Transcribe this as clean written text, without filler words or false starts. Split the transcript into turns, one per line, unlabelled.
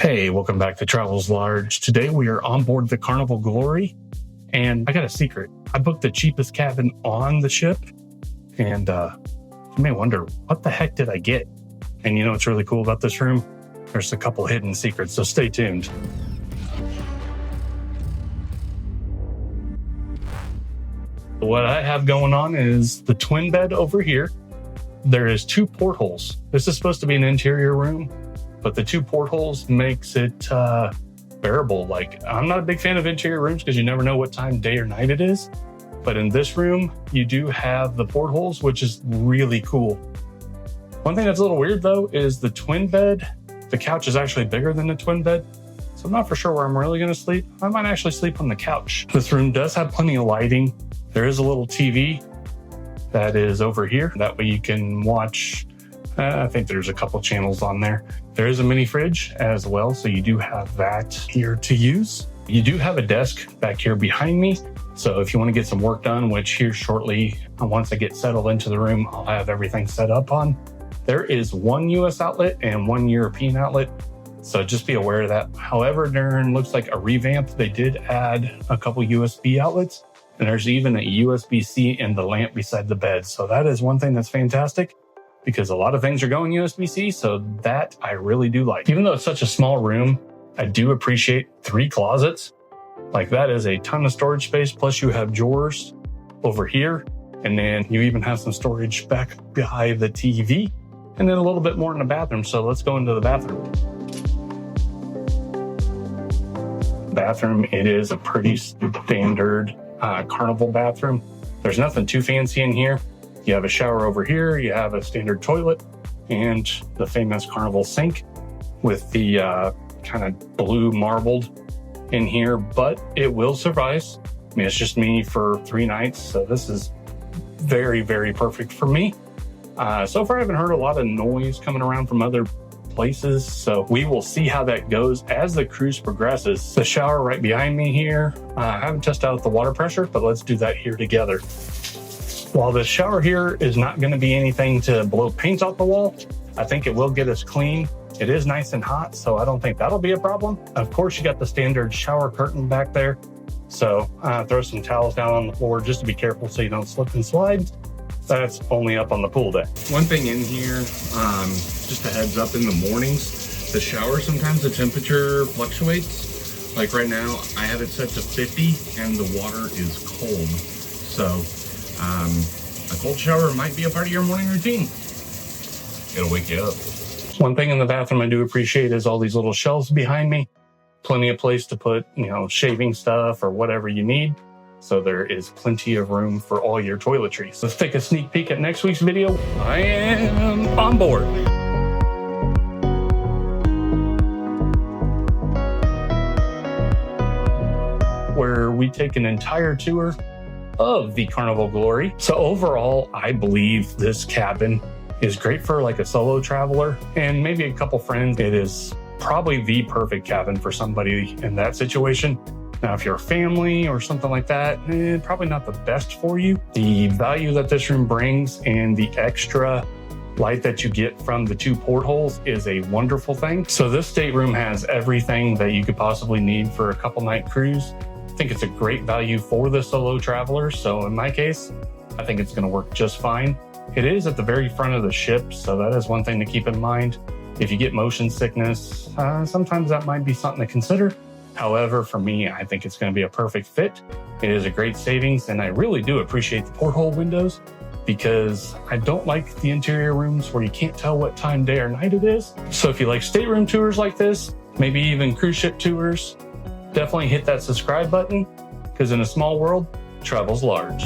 Hey, welcome back to Travels Large. Today we are on board the Carnival Glory, and I got a secret. I booked the cheapest cabin on the ship, and you may wonder, what the heck did I get? And you know what's really cool about this room? There's a couple hidden secrets, so stay tuned. What I have going on is the twin bed over here. There is 2 portholes. This is supposed to be an interior room, but the 2 portholes makes it bearable. Like, I'm not a big fan of interior rooms because you never know what time, day or night it is. But in this room, you do have the portholes, which is really cool. One thing that's a little weird though is the twin bed. The couch is actually bigger than the twin bed. So I'm not for sure where I'm really gonna sleep. I might actually sleep on the couch. This room does have plenty of lighting. There is a little TV that is over here. That way you can watch, I think there's a couple channels on there. There is a mini fridge as well, so you do have that here to use. You do have a desk back here behind me. So if you want to get some work done, which here shortly, once I get settled into the room, I'll have everything set up on. There is 1 US outlet and 1 European outlet. So just be aware of that. However, during looks like a revamp, they did add a couple USB outlets. And there's even a USB-C in the lamp beside the bed. So that is one thing that's fantastic because a lot of things are going USB-C. So that I really do like. Even though it's such a small room, I do appreciate 3 closets. Like, that is a ton of storage space. Plus you have drawers over here. And then you even have some storage back behind the TV. And then a little bit more in the bathroom. So let's go into the bathroom. Bathroom, it is a pretty standard Carnival bathroom. There's nothing too fancy in here. You have a shower over here, you have a standard toilet, and the famous Carnival sink with the kind of blue marbled in here, but it will suffice. I mean, it's just me for 3 nights, so this is very, very perfect for me. So far, I haven't heard a lot of noise coming around from other places, so we will see how that goes as the cruise progresses. The shower right behind me here. I haven't tested out the water pressure, but let's do that here together. While the shower here is not going to be anything to blow paint off the wall, I think it will get us clean. It is nice and hot, so I don't think that'll be a problem. Of course, you got the standard shower curtain back there, so throw some towels down on the floor just to be careful so you don't slip and slide. That's only up on the pool deck. One thing in here, just a heads up, in the mornings, the shower, sometimes the temperature fluctuates. Like right now, I have it set to 50 and the water is cold. So a cold shower might be a part of your morning routine. It'll wake you up. One thing in the bathroom I do appreciate is all these little shelves behind me. Plenty of place to put, shaving stuff or whatever you need. So there is plenty of room for all your toiletries. Let's take a sneak peek at next week's video. I am on board. Where we take an entire tour of the Carnival Glory. So overall, I believe this cabin is great for like a solo traveler and maybe a couple friends. It is probably the perfect cabin for somebody in that situation. Now, if you're a family or something like that, probably not the best for you. The value that this room brings and the extra light that you get from the 2 portholes is a wonderful thing. So this stateroom has everything that you could possibly need for a couple night cruise. I think it's a great value for the solo traveler. So in my case, I think it's gonna work just fine. It is at the very front of the ship, so that is one thing to keep in mind. If you get motion sickness, sometimes that might be something to consider. However, for me, I think it's going to be a perfect fit. It is a great savings, and I really do appreciate the porthole windows because I don't like the interior rooms where you can't tell what time, day or night it is. So if you like stateroom tours like this, maybe even cruise ship tours, definitely hit that subscribe button because in a small world, travel's large.